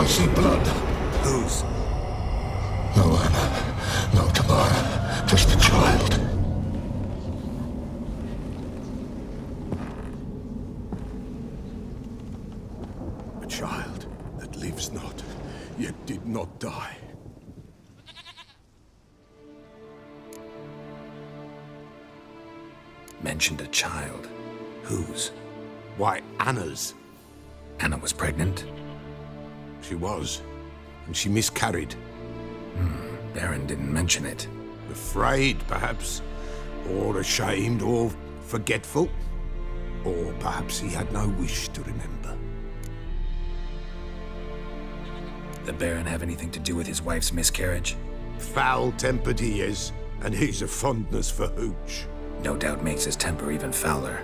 can't see blood. Whose? No one. No tomorrow. Just the child. A child that lives not, yet did not die. Mentioned a child. Whose? Why, Anna's. Anna was pregnant? She was, and she miscarried. Baron didn't mention it. Afraid, perhaps, or ashamed, or forgetful. Or perhaps he had no wish to remember. The Baron have anything to do with his wife's miscarriage? Foul-tempered he is, and he's a fondness for hooch. No doubt makes his temper even fouler.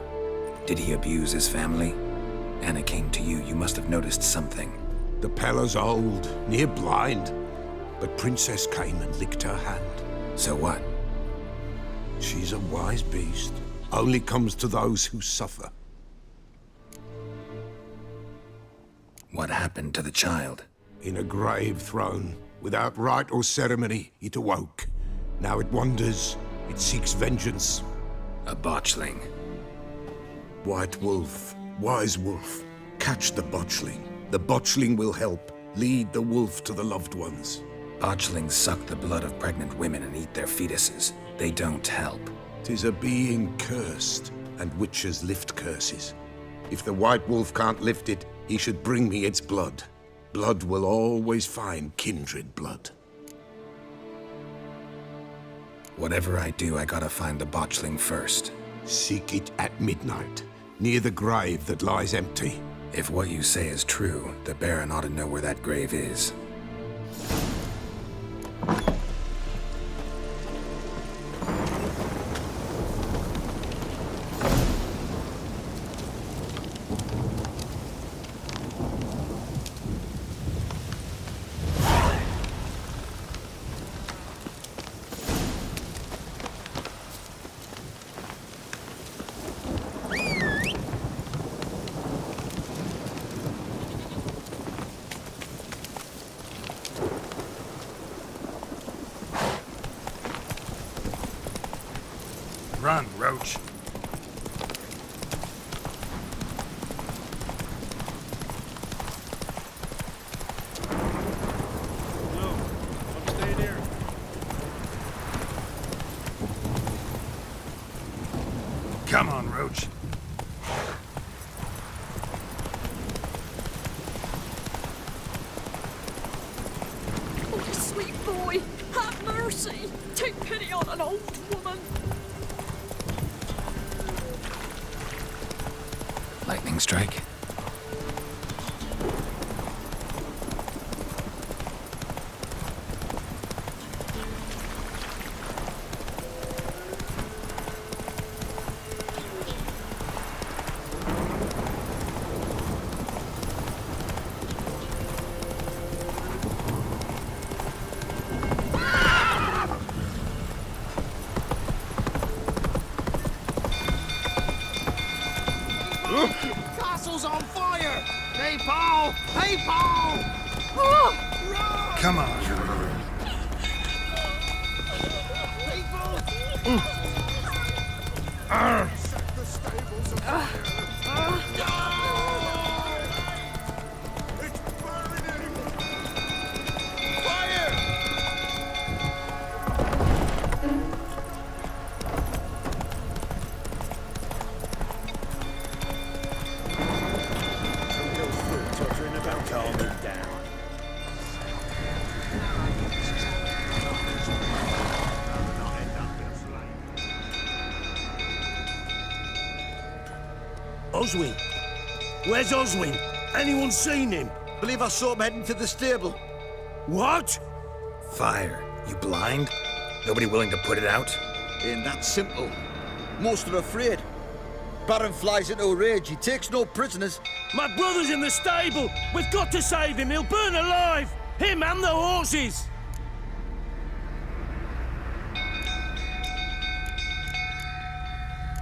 Did he abuse his family? Anna came to you. You must have noticed something. The Pella's old, near blind, but Princess came and licked her hand. So what? She's a wise beast. Only comes to those who suffer. What happened to the child? In a grave thrown, without rite or ceremony, it awoke. Now it wanders, it seeks vengeance. A botchling. White Wolf, Wise Wolf, catch the botchling. The botchling will help. Lead the wolf to the loved ones. Botchlings suck the blood of pregnant women and eat their fetuses. They don't help. 'Tis a being cursed, and witches lift curses. If the White Wolf can't lift it, he should bring me its blood. Blood will always find kindred blood. Whatever I do, I gotta find the botchling first. Seek it at midnight, near the grave that lies empty. If what you say is true, the Baron ought to know where that grave is. Run, Roach. No, I'm staying here. Come on, Roach. Oh, sweet boy, have mercy. Take pity on an old woman. Lightning strike. Castle's on fire! Hey, Paul! Hey, Paul! Come on. Set the stables afire. It's burning! Fire! Tottering about calm him down. Oswin? Where's Oswin? Anyone seen him? Believe I saw him heading to the stable. What? Fire. You blind? Nobody willing to put it out? Ain't that simple. Most are afraid. Baron flies into a rage. He takes no prisoners. My brother's in the stable! We've got to save him! He'll burn alive! Him and the horses!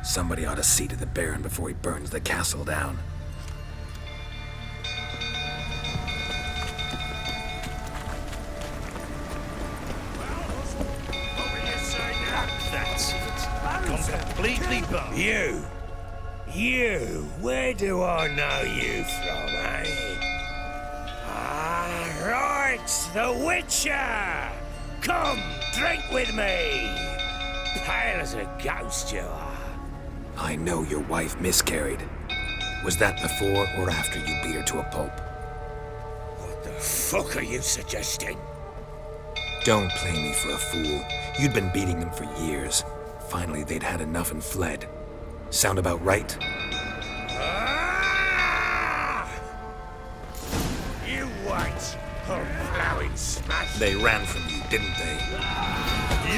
Somebody ought to see to the Baron before he burns the castle down. completely bust. You, where do I know you from, eh? Ah, right, the Witcher! Come, drink with me! Pale as a ghost you are. I know your wife miscarried. Was that before or after you beat her to a pulp? What the fuck are you suggesting? Don't play me for a fool. You'd been beating them for years. Finally, they'd had enough and fled. Sound about right? Ah! You white, plowing smash! They ran from you, didn't they?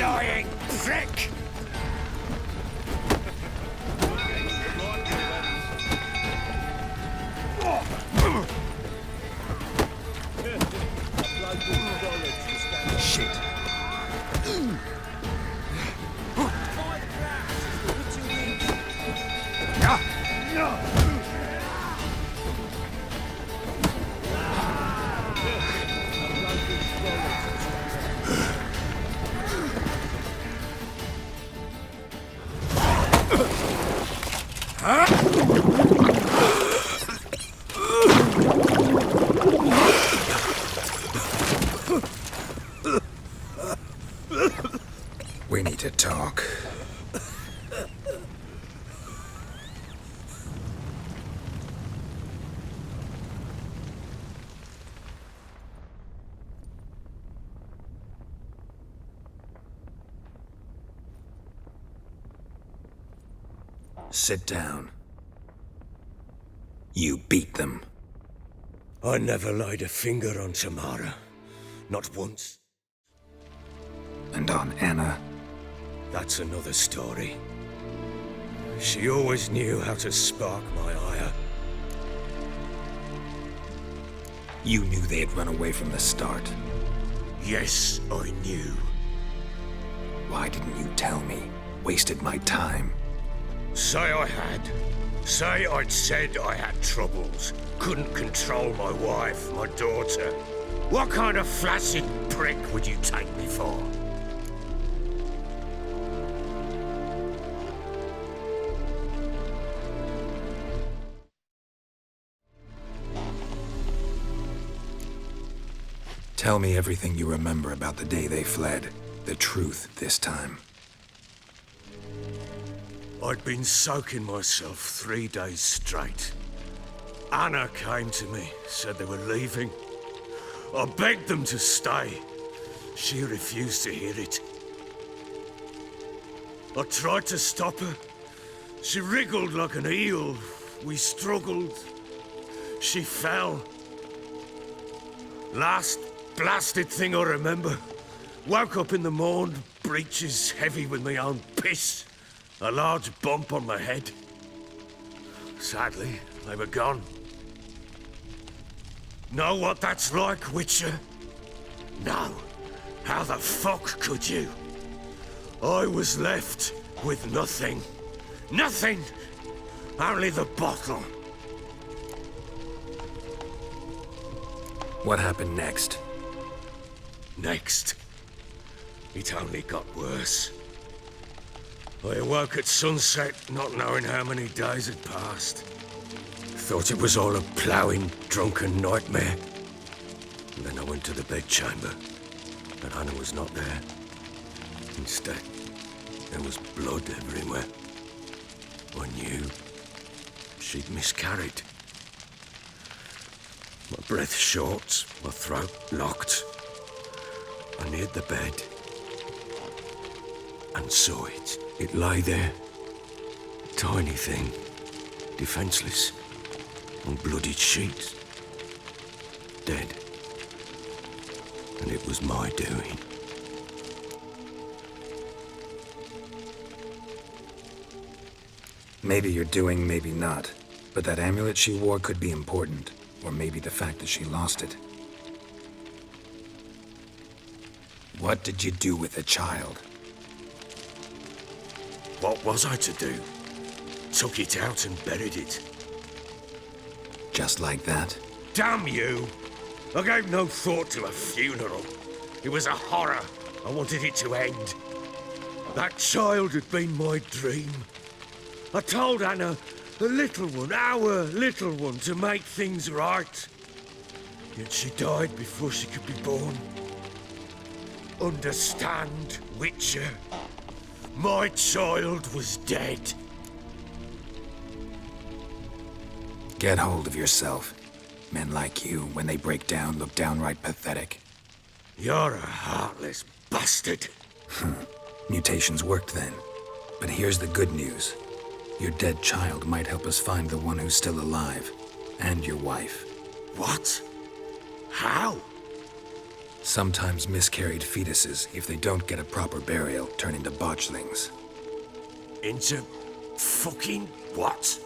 Lying prick! Shit. We need to talk. Sit down. You beat them. I never laid a finger on Tamara. Not once. And on Anna. That's another story. She always knew how to spark my ire. You knew they had run away from the start. Yes, I knew. Why didn't you tell me? Wasted my time. Say I had. Say I'd said I had troubles. Couldn't control my wife, my daughter. What kind of flaccid prick would you take me for? Tell me everything you remember about the day they fled. The truth this time. I'd been soaking myself 3 days straight. Anna came to me, said they were leaving. I begged them to stay. She refused to hear it. I tried to stop her. She wriggled like an eel. We struggled. She fell. Last blasted thing I remember. Woke up in the morn, breeches heavy with my own piss. A large bump on my head. Sadly, they were gone. Know what that's like, Witcher? No. How the fuck could you? I was left with nothing. Nothing! Only the bottle. What happened next? Next, it only got worse. I awoke at sunset, not knowing how many days had passed. Thought it was all a ploughing, drunken nightmare. And then I went to the bedchamber, but Anna was not there. Instead, there was blood everywhere. I knew she'd miscarried. My breath short, my throat locked. I neared the bed and saw it. It lay there, a tiny thing, defenseless, on bloodied sheets, dead. And it was my doing. Maybe you're doing, maybe not. But that amulet she wore could be important. Or maybe the fact that she lost it. What did you do with the child? What was I to do? Took it out and buried it. Just like that? Damn you! I gave no thought to a funeral. It was a horror. I wanted it to end. That child had been my dream. I told Anna, the little one, our little one, to make things right. Yet she died before she could be born. Understand, Witcher? My child was dead. Get hold of yourself. Men like you, when they break down, look downright pathetic. You're a heartless bastard. Mutations worked then. But here's the good news. Your dead child might help us find the one who's still alive. And your wife. What? How? Sometimes miscarried fetuses, if they don't get a proper burial, turn into botchlings. Into fucking what?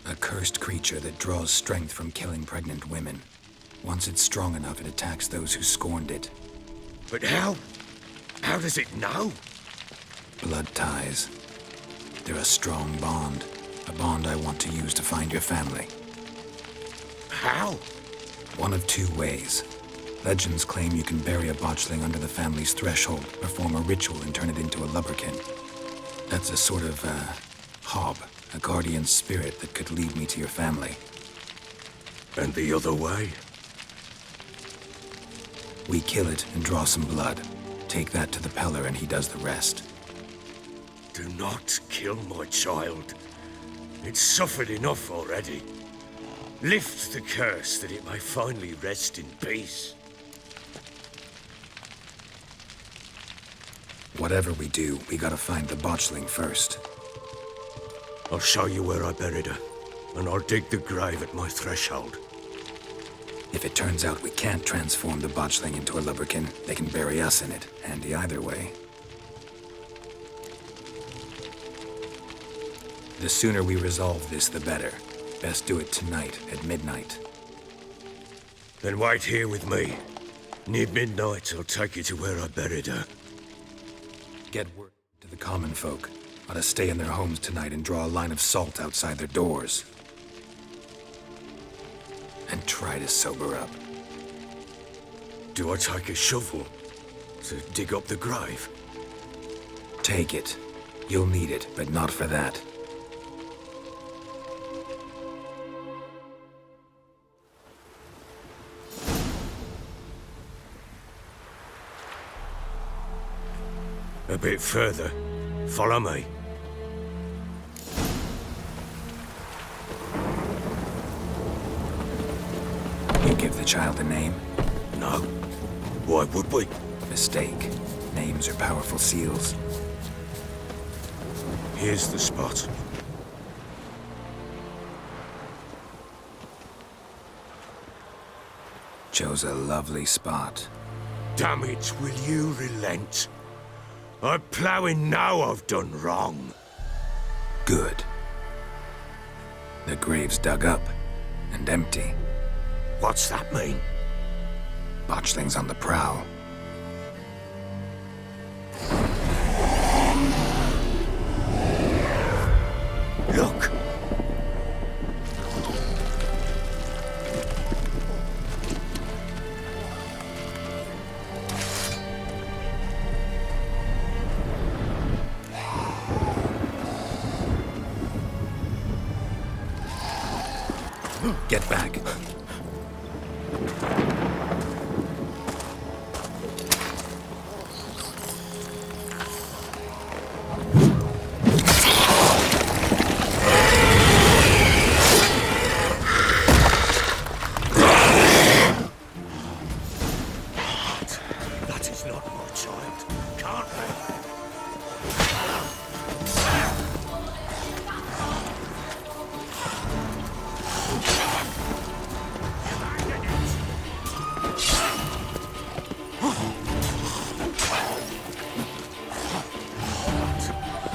A cursed creature that draws strength from killing pregnant women. Once it's strong enough, it attacks those who scorned it. But how? How does it know? Blood ties. They're a strong bond. A bond I want to use to find your family. How? One of two ways. Legends claim you can bury a botchling under the family's threshold, perform a ritual, and turn it into a lubberkin. That's a sort of, hob, a guardian spirit that could lead me to your family. And the other way? We kill it and draw some blood. Take that to the Peller and he does the rest. Do not kill my child. It's suffered enough already. Lift the curse that it may finally rest in peace. Whatever we do, we gotta find the botchling first. I'll show you where I buried her, and I'll dig the grave at my threshold. If it turns out we can't transform the botchling into a lubberkin, they can bury us in it. Handy either way. The sooner we resolve this, the better. Best do it tonight, at midnight. Then wait here with me. Near midnight, I'll take you to where I buried her. Get word to the common folk. Ought to stay in their homes tonight and draw a line of salt outside their doors. And try to sober up. Do I take a shovel to dig up the grave? Take it. You'll need it, but not for that. A bit further. Follow me. You give the child a name? No. Why would we? Mistake. Names are powerful seals. Here's the spot. Chose a lovely spot. Damn it, will you relent? I'm ploughing now I've done wrong. Good. The grave's dug up and empty. What's that mean? Botchling's on the prowl. Look! Get back. That is not my child. Can't be.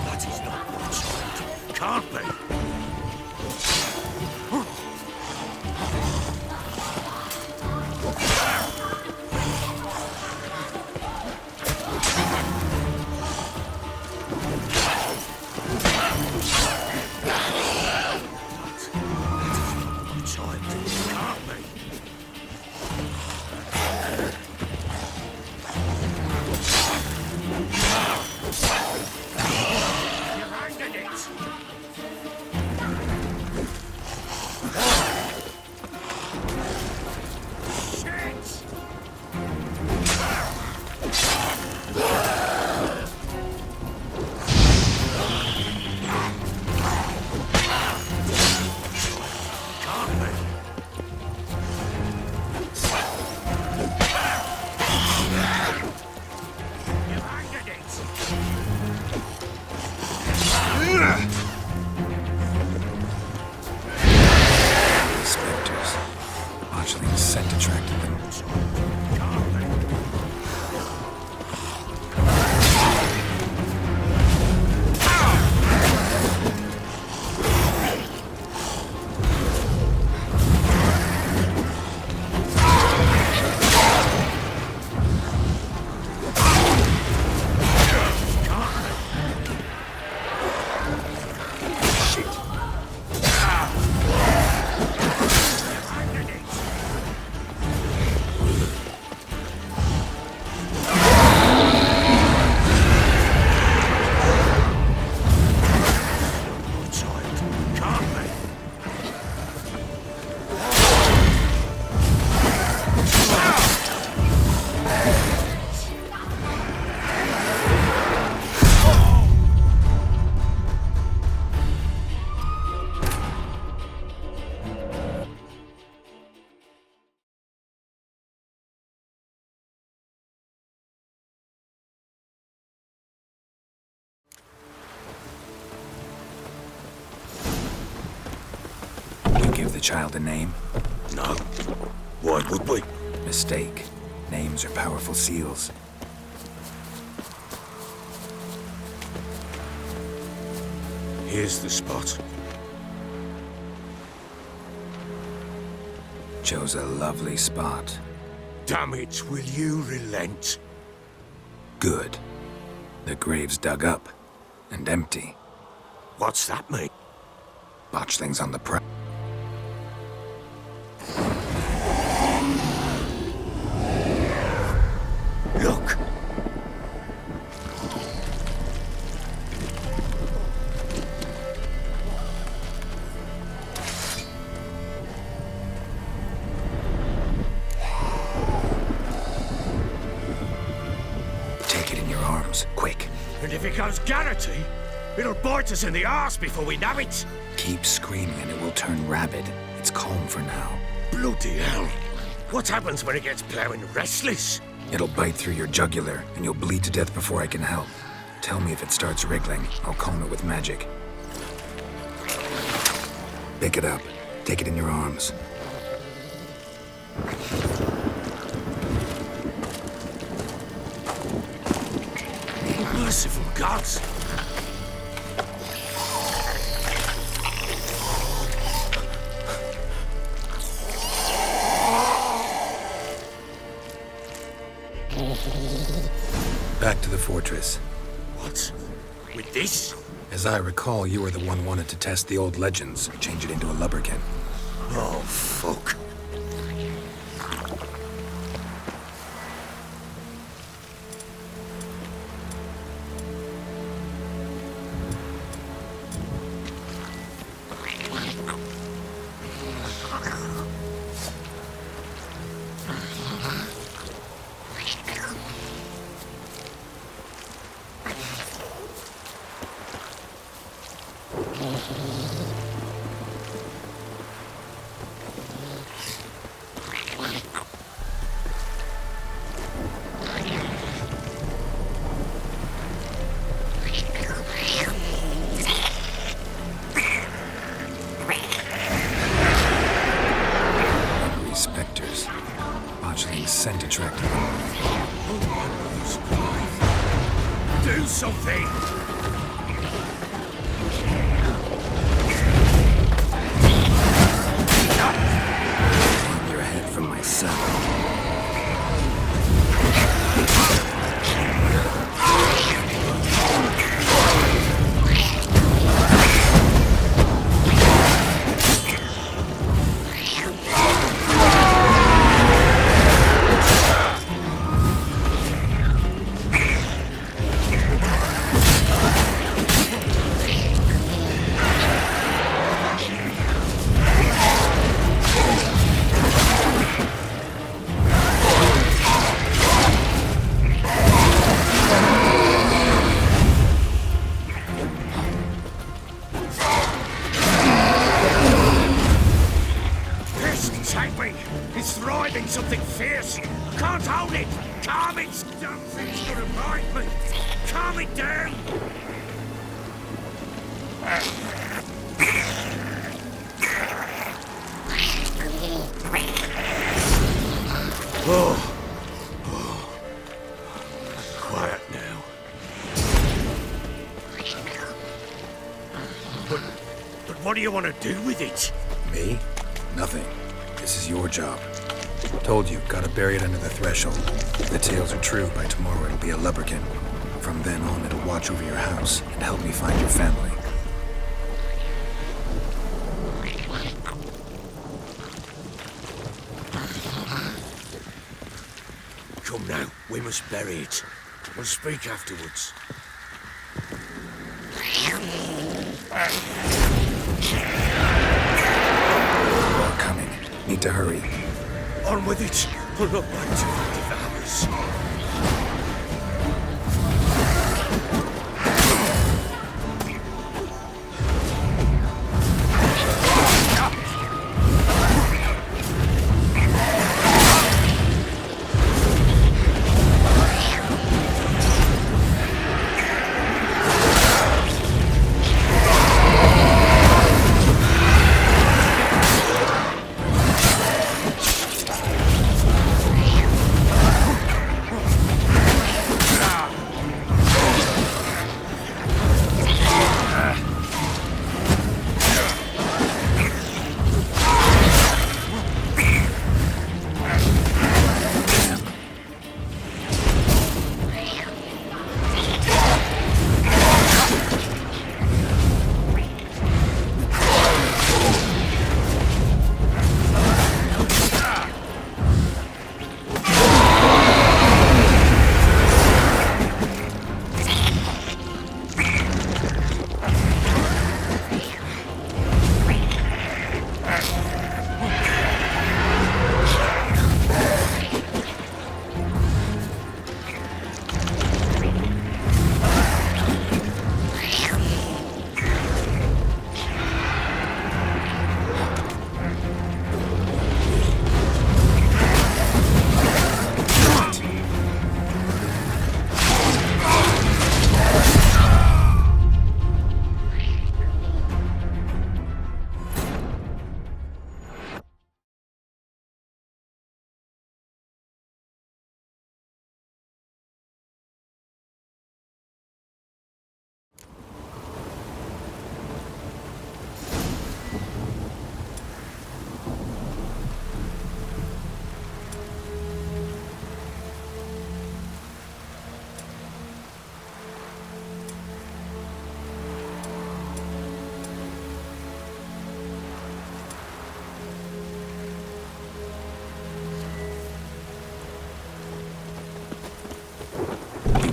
That is not my child. Can't be. Child, can't be. Spectres. Botchling's scent attracted them. Give the child a name? No. Why would we? Mistake. Names are powerful seals. Here's the spot. Chose a lovely spot. Damn it, will you relent? Good. The grave's dug up and empty. What's that mean? Botchling's on the prowl. Look! Take it in your arms, quick. And if it goes Garrity, it'll bite us in the arse before we know it. Keep screaming and it will turn rabid. It's calm for now. Bloody hell. What happens when it gets plowing restless? It'll bite through your jugular, and you'll bleed to death before I can help. Tell me if it starts wriggling. I'll calm it with magic. Pick it up. Take it in your arms. Merciful gods! Back to the fortress. What? With this? As I recall, you were the one wanted to test the old legends, change it into a lubberkin. Oh, fuck. Spectres. Botchling's scent attracted them. Do something! Climb your head from my saddle. It's thriving something fierce. Can't hold it. Calm it. Don't think it's gonna bite me. Calm it down. Quiet now. But what do you want to do with it? Me? Nothing. This is your job. Told you, gotta bury it under the threshold. If the tales are true, by tomorrow it'll be a lubberkin. From then on, it'll watch over your house and help me find your family. Come now, we must bury it. We'll speak afterwards. More coming. Need to hurry. On with it! Pull up back to the devours.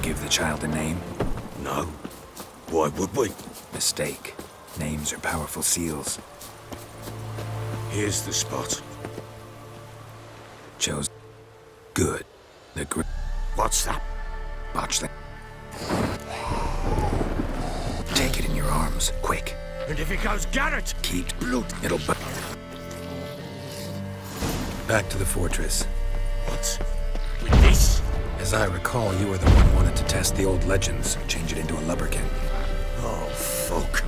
Give the child a name? No. Why would we? Mistake. Names are powerful seals. Here's the spot. Chose. Good. The great What's that? botchling. Take it in your arms, quick. And if it goes Garrett? Keep blood. It'll back to the fortress. What? With this? As I recall, you were the one who wanted to test the old legends, change it into a lubberkin. Oh, fuck.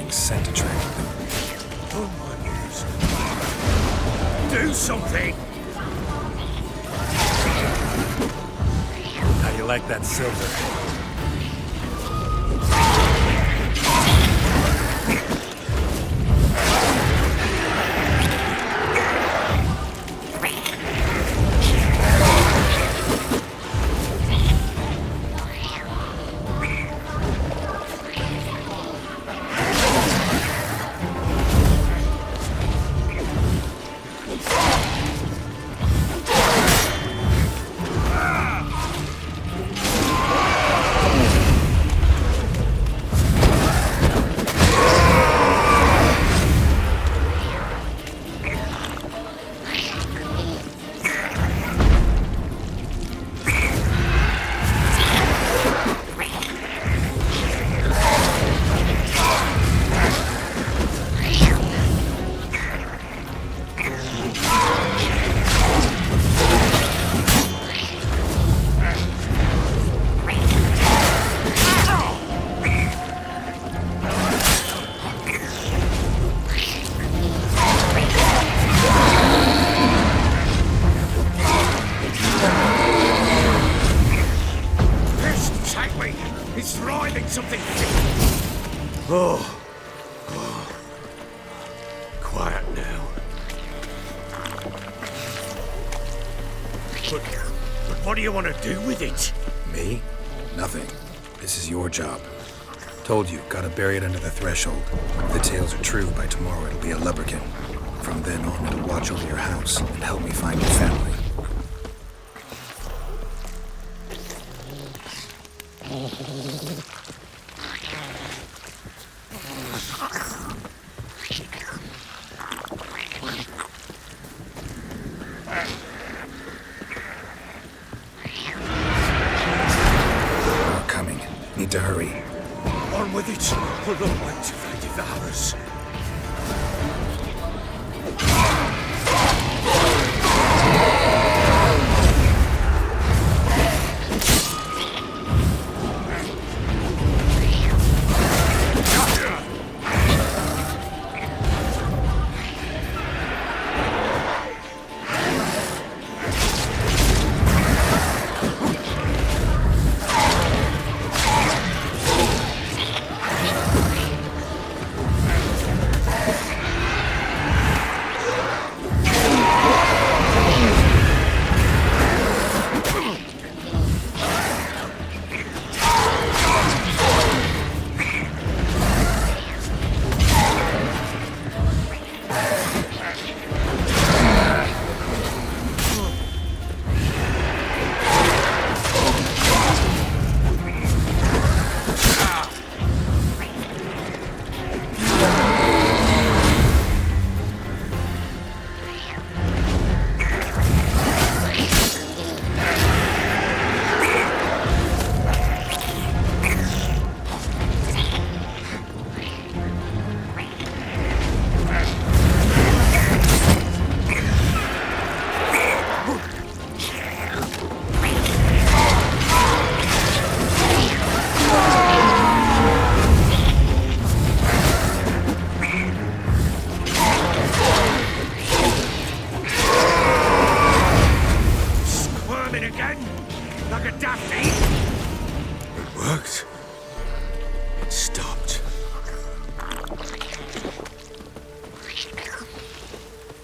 Sent to track them. Come on, do something! How do you like that silver? Quiet now. But what do you want to do with it? Me? Nothing. This is your job. Told you, gotta bury it under the threshold. If the tales are true, by tomorrow it'll be a lubberkin. From then on, it'll watch over your house and help me find your family. More coming. Need to hurry. On with it, or they'll wait till they devour us.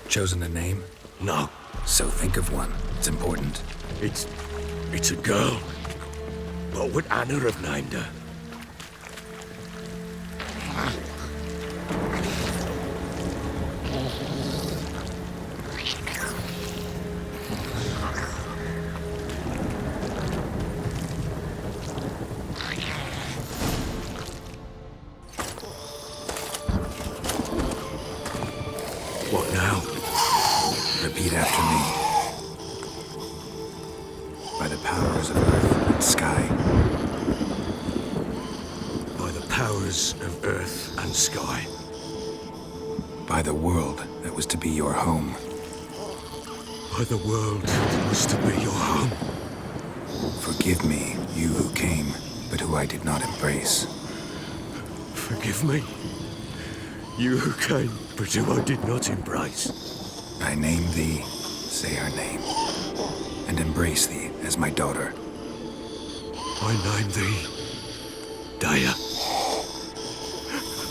Chosen a name? No. So think of one. It's important. It's a girl. What would Anna have named her? What now? Repeat after me. By the powers of earth and sky. By the powers of earth and sky. By the world that was to be your home. By the world that was to be your home. Forgive me, you who came, but who I did not embrace. Forgive me. You who came, but who I did not embrace. I name thee, say her name, and embrace thee as my daughter. I name thee, Daya,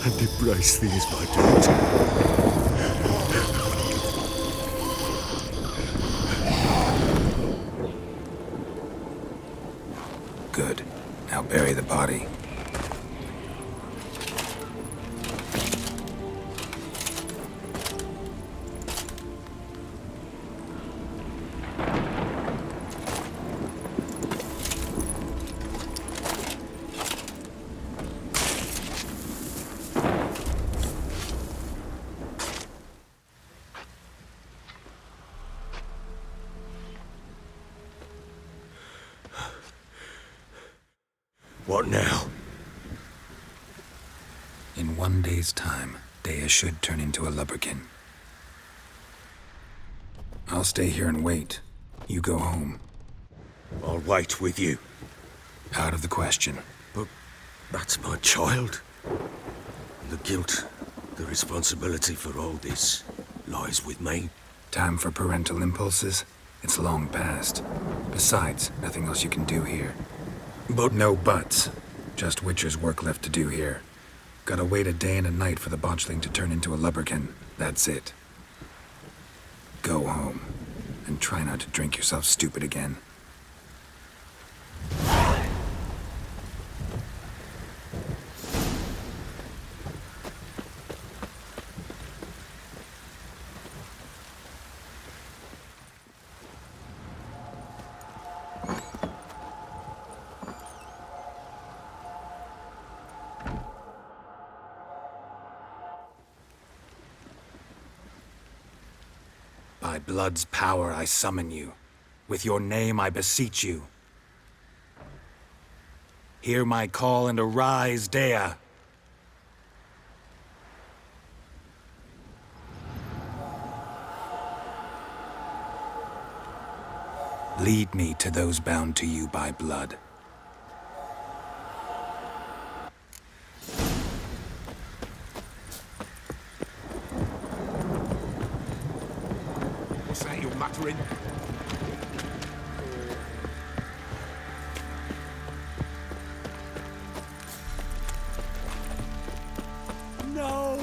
and embrace thee as my daughter. Good. Now bury the body. What now? In 1 day's time, Daya should turn into a lubberkin. I'll stay here and wait. You go home. I'll wait with you. Out of the question. But that's my child. The guilt, the responsibility for all this lies with me. Time for parental impulses? It's long past. Besides, nothing else you can do here. But no buts. Just Witcher's work left to do here. Gotta wait a day and a night for the botchling to turn into a lubberkin. That's it. Go home, and try not to drink yourself stupid again. By blood's power I summon you. With your name I beseech you. Hear my call and arise, Dea. Lead me to those bound to you by blood. What's that you're muttering? No!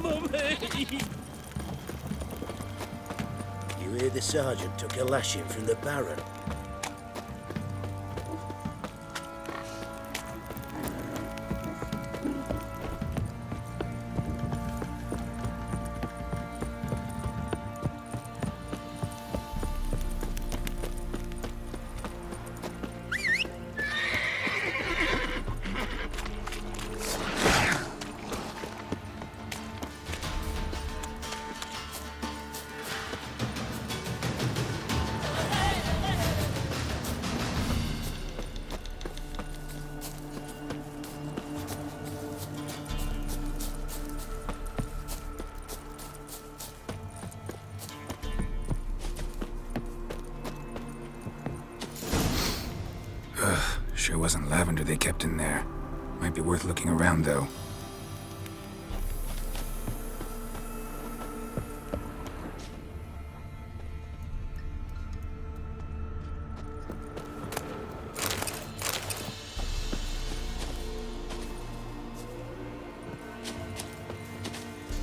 Mummy! You hear the sergeant took a lashing from the Baron? Sure wasn't lavender they kept in there. Might be worth looking around, though.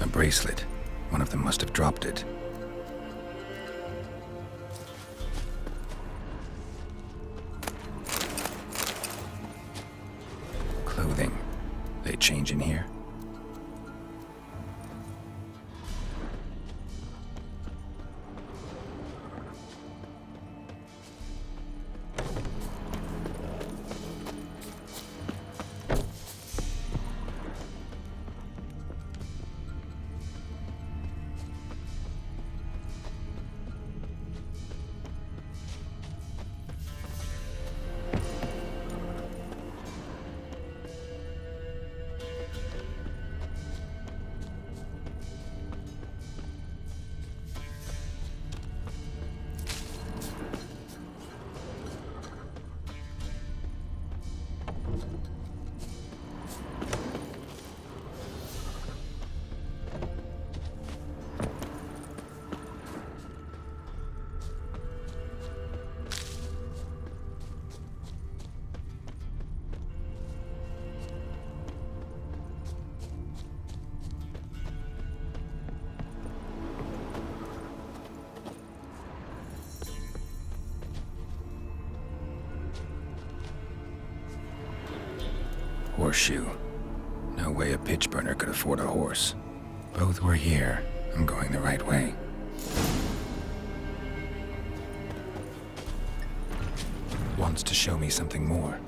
A bracelet. One of them must have dropped it. Clothing. They change in here? Horseshoe. No way a pitch burner could afford a horse. Both were here. I'm going the right way. Wants to show me something more.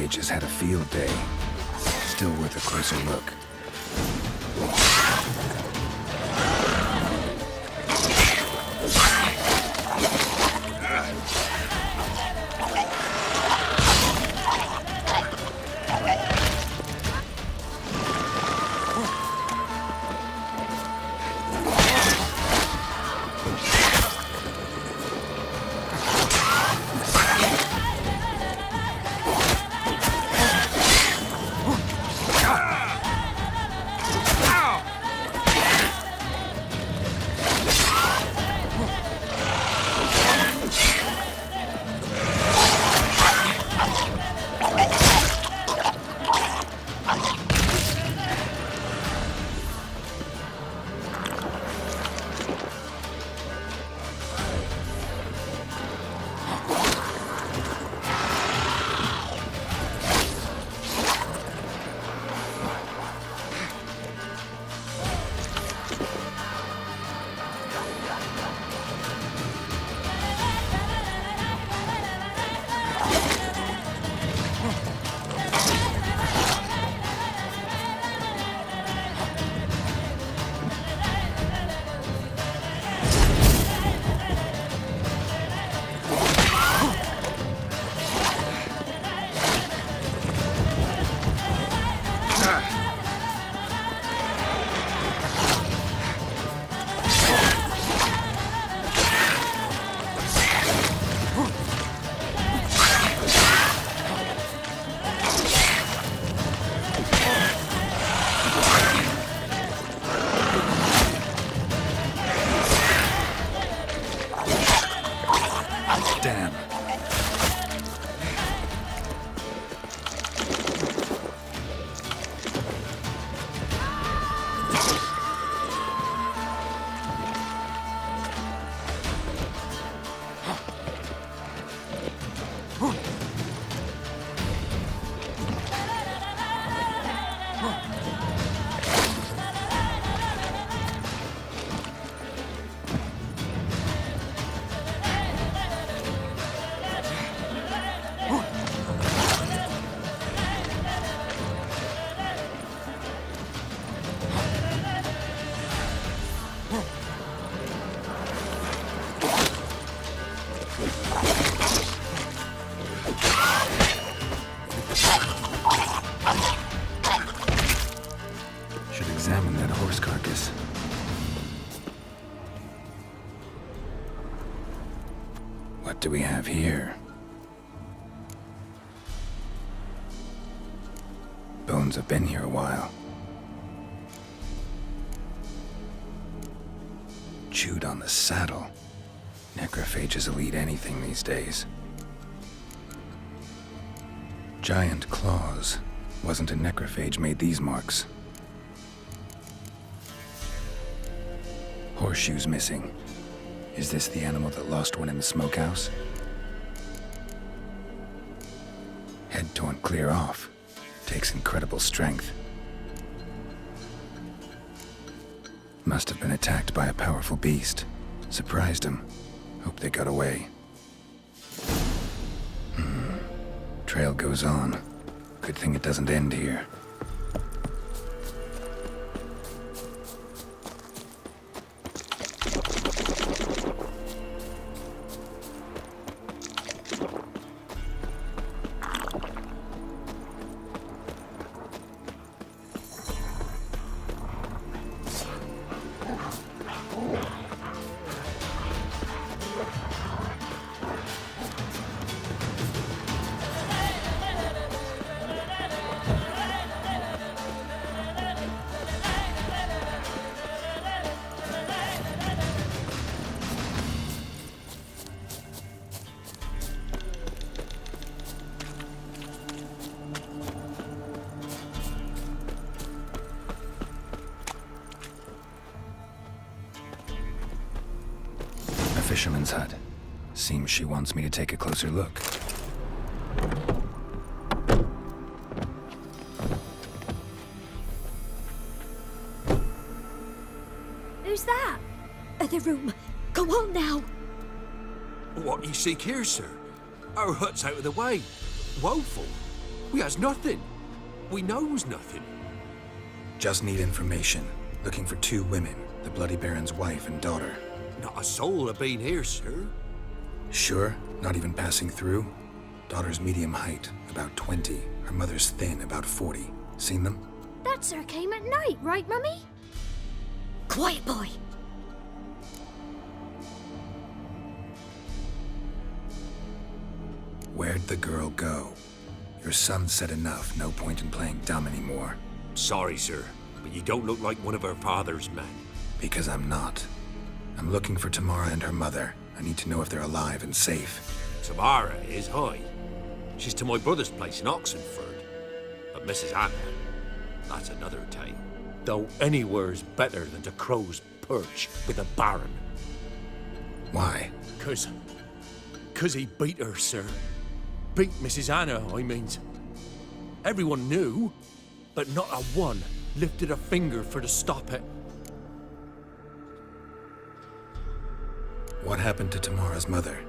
necrophage has had a field day. Still worth a closer look. Examine that horse carcass. What do we have here? Bones have been here a while. Chewed on the saddle. Necrophages will eat anything these days. Giant claws. Wasn't a necrophage made these marks. Horseshoes missing. Is this the animal that lost one in the smokehouse? Head torn clear off. Takes incredible strength. Must have been attacked by a powerful beast. Surprised him. Hope they got away. Trail goes on. Good thing it doesn't end here. Fisherman's hut. Seems she wants me to take a closer look. Who's that? The room. Go on now. What you seek here, sir? Our hut's out of the way. Woeful. We has nothing. We knows nothing. Just need information. Looking for 2 women, the Bloody Baron's wife and daughter. Not a soul have been here, sir. Sure? Not even passing through? Daughter's medium height, about 20. Her mother's thin, about 40. Seen them? That sir came at night, right, Mummy? Quiet, boy. Where'd the girl go? Your son said enough. No point in playing dumb anymore. Sorry, sir, but you don't look like one of her father's men. Because I'm not. I'm looking for Tamara and her mother. I need to know if they're alive and safe. Tamara is high. She's to my brother's place in Oxenford. But Mrs. Anna, that's another tale. Though anywhere's better than to Crow's Perch with a baron. Why? 'Cause he beat her, sir. Beat Mrs. Anna, I means. Everyone knew, but not a one lifted a finger for to stop it. What happened to Tamara's mother?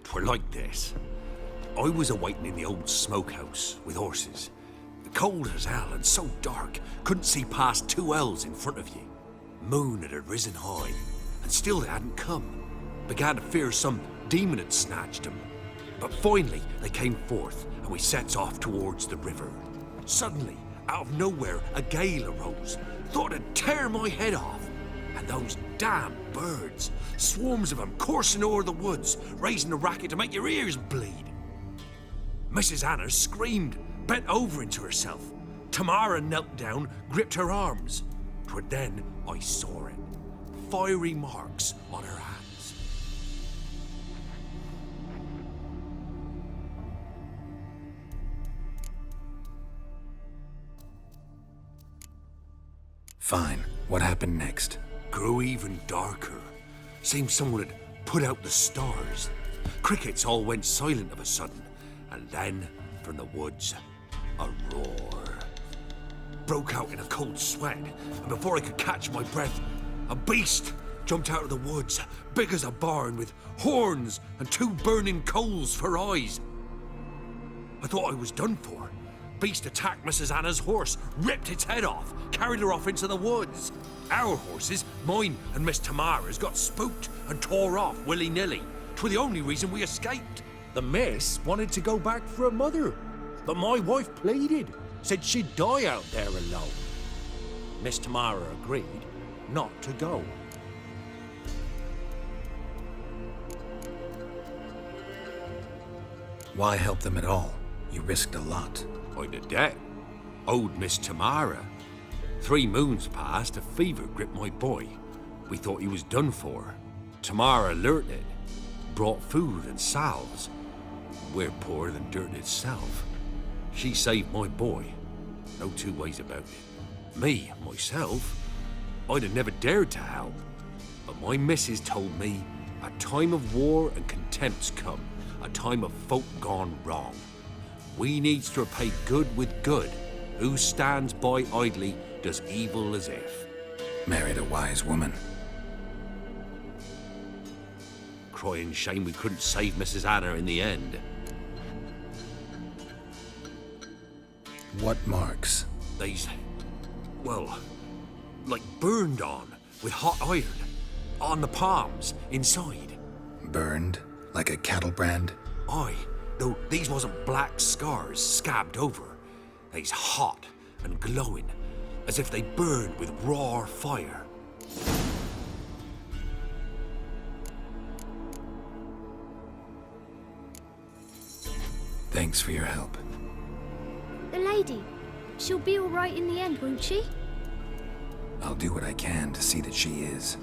'Twere like this. I was awaiting in the old smokehouse with horses. Cold as hell and so dark, couldn't see past 2 ells in front of you. Moon had risen high, and still they hadn't come. Began to fear some demon had snatched them. But finally they came forth, and we sets off towards the river. Suddenly, out of nowhere, a gale arose. Thought it'd tear my head off. And those damn birds, swarms of them coursing o'er the woods, raising a racket to make your ears bleed. Mrs. Anna screamed, bent over into herself. Tamara knelt down, gripped her arms. 'Twere then I saw it. Fiery marks on her hands. Fine. What happened next? Grew even darker. Seemed someone had put out the stars. Crickets all went silent of a sudden, and then, from the woods, a roar. Broke out in a cold sweat, and before I could catch my breath, a beast jumped out of the woods, big as a barn, with horns and 2 burning coals for eyes. I thought I was done for. Beast attacked Mrs. Anna's horse, ripped its head off, carried her off into the woods. Our horses, mine and Miss Tamara's, got spooked and tore off willy-nilly. 'Twere the only reason we escaped. The miss wanted to go back for her mother, but my wife pleaded, said she'd die out there alone. Miss Tamara agreed not to go. Why help them at all? You risked a lot. I'd a debt. Owed Miss Tamara. 3 moons passed, a fever gripped my boy. We thought he was done for. Tamara learnt it. Brought food and salves. We're poorer than dirt itself. She saved my boy. No 2 ways about it. Me, myself, I'd have never dared to help. But my missus told me a time of war and contempt's come. A time of folk gone wrong. We needs to repay good with good. Who stands by idly does evil as if. Married a wise woman. Crying shame we couldn't save Mrs. Anna in the end. What marks? They's, well, like burned on with hot iron. On the palms, inside. Burned? Like a cattle brand? Aye, though these wasn't black scars scabbed over. They's hot and glowing, as if they burned with raw fire. Thanks for your help. The lady, she'll be all right in the end, won't she? I'll do what I can to see that she is.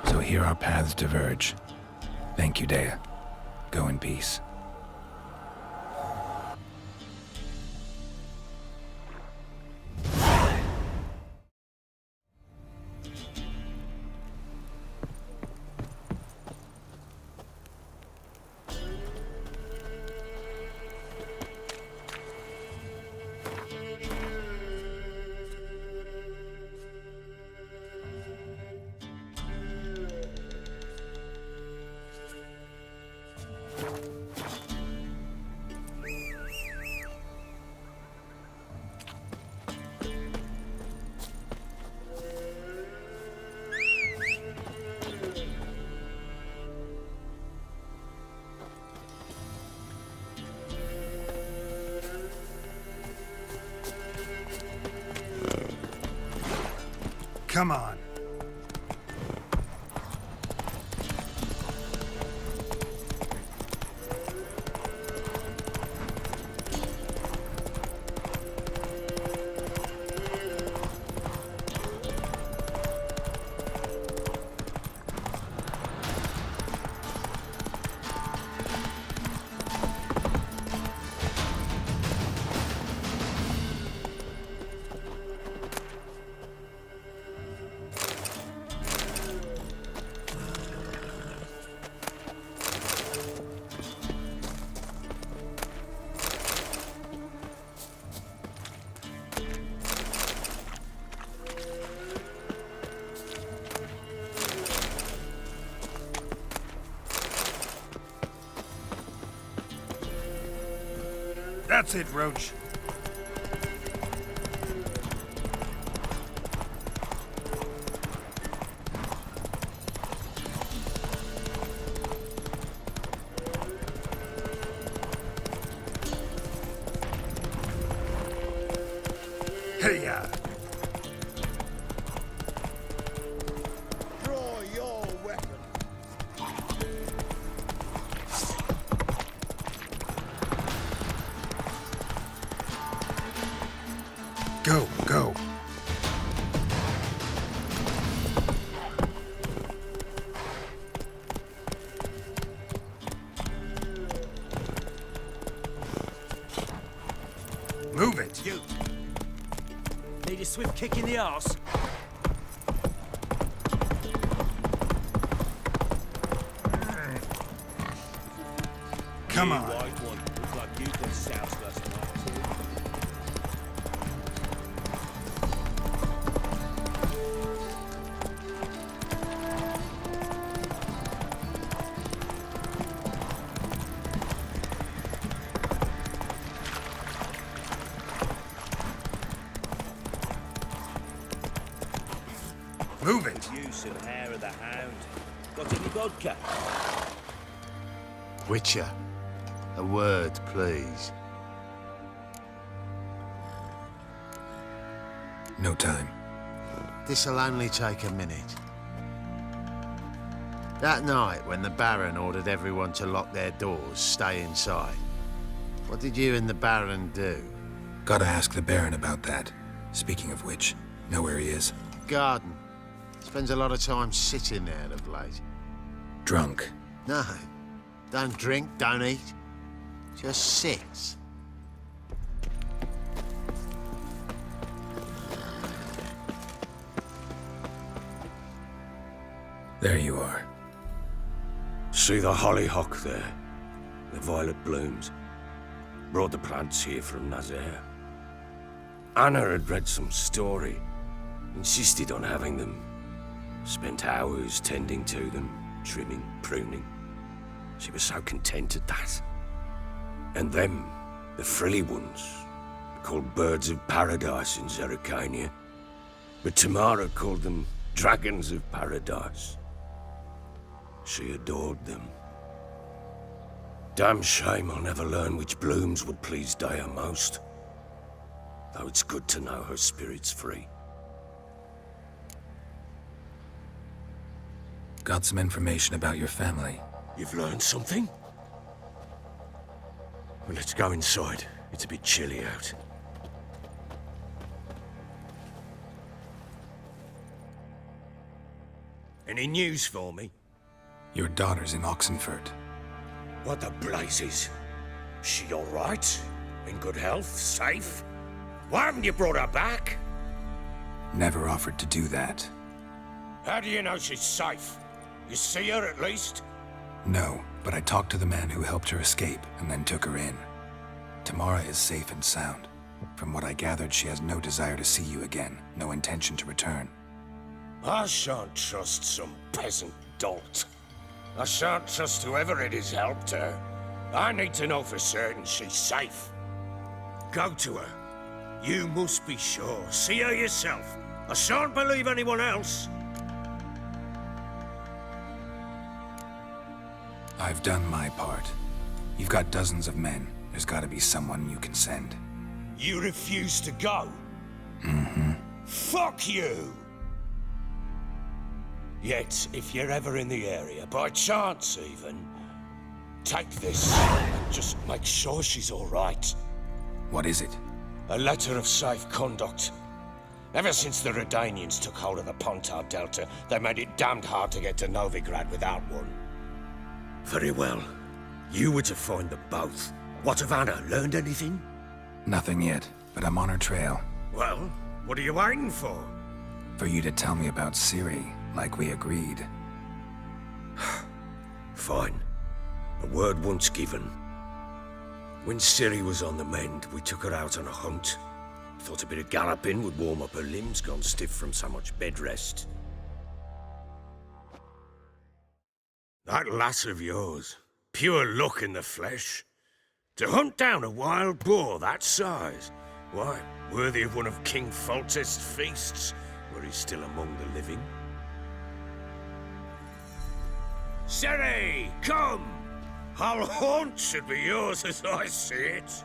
So here our paths diverge. Thank you, Dea. Go in peace. Come on. That's it, Roach. Hey-ya! Draw your weapon. Go, go. Move it. You. Need a swift kick in the arse? Come on. White one. Look like you can souse last night. Move it. Use of hair of the hound. Got any vodka? Witcher, a word, please. No time. This'll only take a minute. That night, when the Baron ordered everyone to lock their doors, stay inside, what did you and the Baron do? Gotta ask the Baron about that. Speaking of which, know where he is? Garden. Spends a lot of time sitting there of late. Drunk. No. Don't drink, don't eat. Just sits. There you are. See the hollyhock there? The violet blooms. Brought the plants here from Nazaire. Anna had read some story. Insisted on having them. Spent hours tending to them, trimming, pruning. She was so content at that. And them, the frilly ones, called birds of paradise in Zerrikania. But Tamara called them dragons of paradise. She adored them. Damn shame I'll never learn which blooms would please Dea most. Though it's good to know her spirit's free. Got some information about your family. You've learned something? Well, let's go inside. It's a bit chilly out. Any news for me? Your daughter's in Oxenfurt. What the blazes? She all right? In good health? Safe? Why haven't you brought her back? Never offered to do that. How do you know she's safe? You see her at least? No, but I talked to the man who helped her escape and then took her in. Tamara is safe and sound. From what I gathered, she has no desire to see you again, no intention to return. I shan't trust some peasant dolt. I shan't trust whoever it is helped her. I need to know for certain she's safe. Go to her. You must be sure. See her yourself. I shan't believe anyone else. I've done my part. You've got dozens of men. There's gotta be someone you can send. You refuse to go? Mm-hmm. Fuck you! Yet, if you're ever in the area, by chance even, take this and just make sure she's all right. What is it? A letter of safe conduct. Ever since the Redanians took hold of the Pontar Delta, they made it damned hard to get to Novigrad without one. Very well. You were to find them both. What of Anna? Learned anything? Nothing yet, but I'm on her trail. Well, what are you waiting for? For you to tell me about Ciri, like we agreed. Fine. A word once given. When Ciri was on the mend, we took her out on a hunt. Thought a bit of galloping would warm up her limbs, gone stiff from so much bed rest. That lass of yours, pure luck in the flesh. To hunt down a wild boar that size, why, worthy of one of King Foltest's feasts, were he still among the living. Ciri, come! Hull Haunt should be yours as I see it.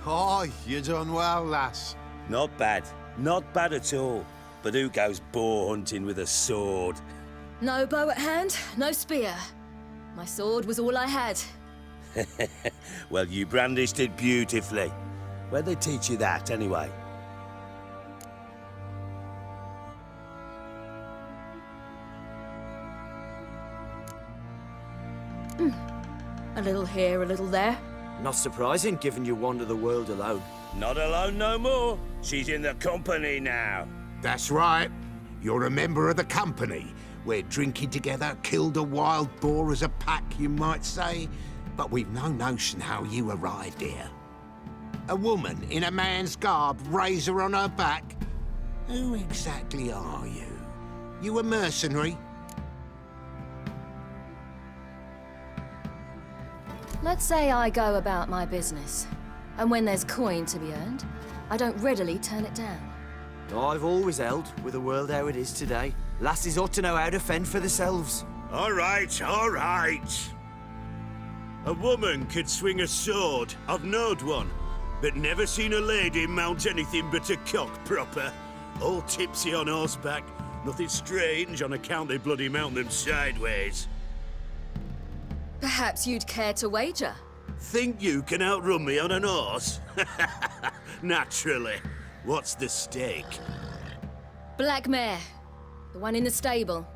Oh, you done well, lass. Not bad. Not bad at all. But who goes boar hunting with a sword? No bow at hand, no spear. My sword was all I had. Well, you brandished it beautifully. Where'd they teach you that, anyway? A little here, a little there. Not surprising, given you wander the world alone. Not alone no more. She's in the company now. That's right. You're a member of the company. We're drinking together, killed a wild boar as a pack, you might say. But we've no notion how you arrived here. A woman in a man's garb, razor on her back. Who exactly are you? You a mercenary? Let's say I go about my business. And when there's coin to be earned, I don't readily turn it down. I've always held, with the world how it is today, lasses ought to know how to fend for themselves. All right, all right. A woman could swing a sword. I've knowed one, but never seen a lady mount anything but a cock proper. All tipsy on horseback. Nothing strange on account they bloody mount them sideways. Perhaps you'd care to wager? Think you can outrun me on an horse? Naturally. What's the stake? Black mare. The one in the stable.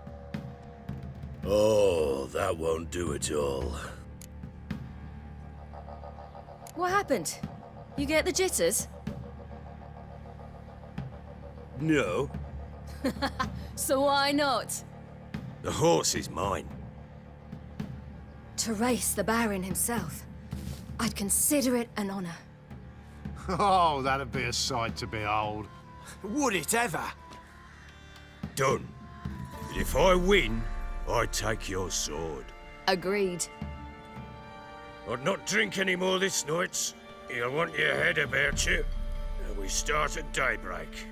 Oh, that won't do at all. What happened? You get the jitters? No. So why not? The horse is mine. To race the Baron himself, I'd consider it an honor. Oh, that'd be a sight to behold. Would it ever? Done. But if I win, I take your sword. Agreed. I'd not drink any more this night. You'll want your head about you. And we start at daybreak.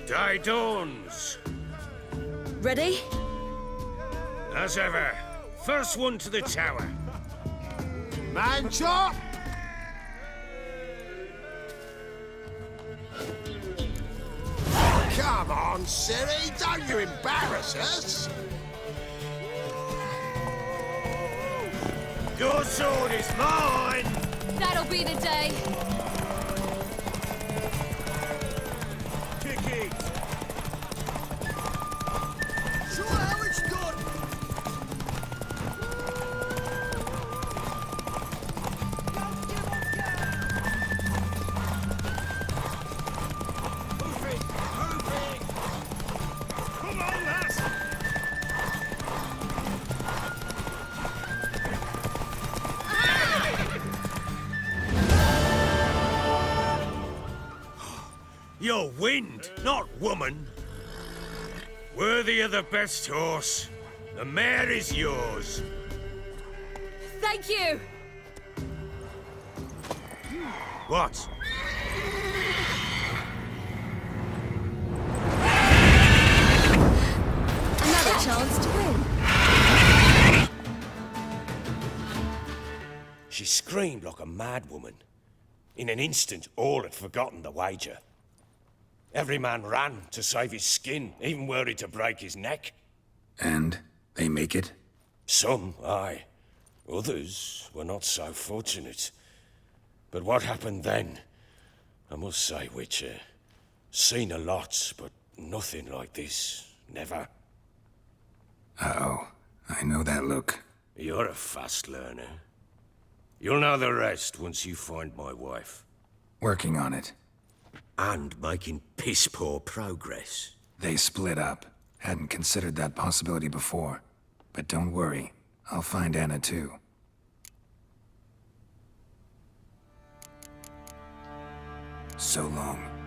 Day dawns. Ready? As ever. First one to the tower. Man chop! Come on, Ciri, don't you embarrass us! Your sword is mine! That'll be the day. Show how it's done! Come on, lass! You're wind, not woman. Worthy of the best horse. The mare is yours. Thank you! What? Another chance to win. She screamed like a mad woman. In an instant, all had forgotten the wager. Every man ran to save his skin, even worried to break his neck. And they make it? Some, aye. Others were not so fortunate. But what happened then? I must say, Witcher, seen a lot, but nothing like this. Never. Uh-oh. I know that look. You're a fast learner. You'll know the rest once you find my wife. Working on it. And making piss-poor progress. They split up. Hadn't considered that possibility before. But don't worry. I'll find Anna too. So long.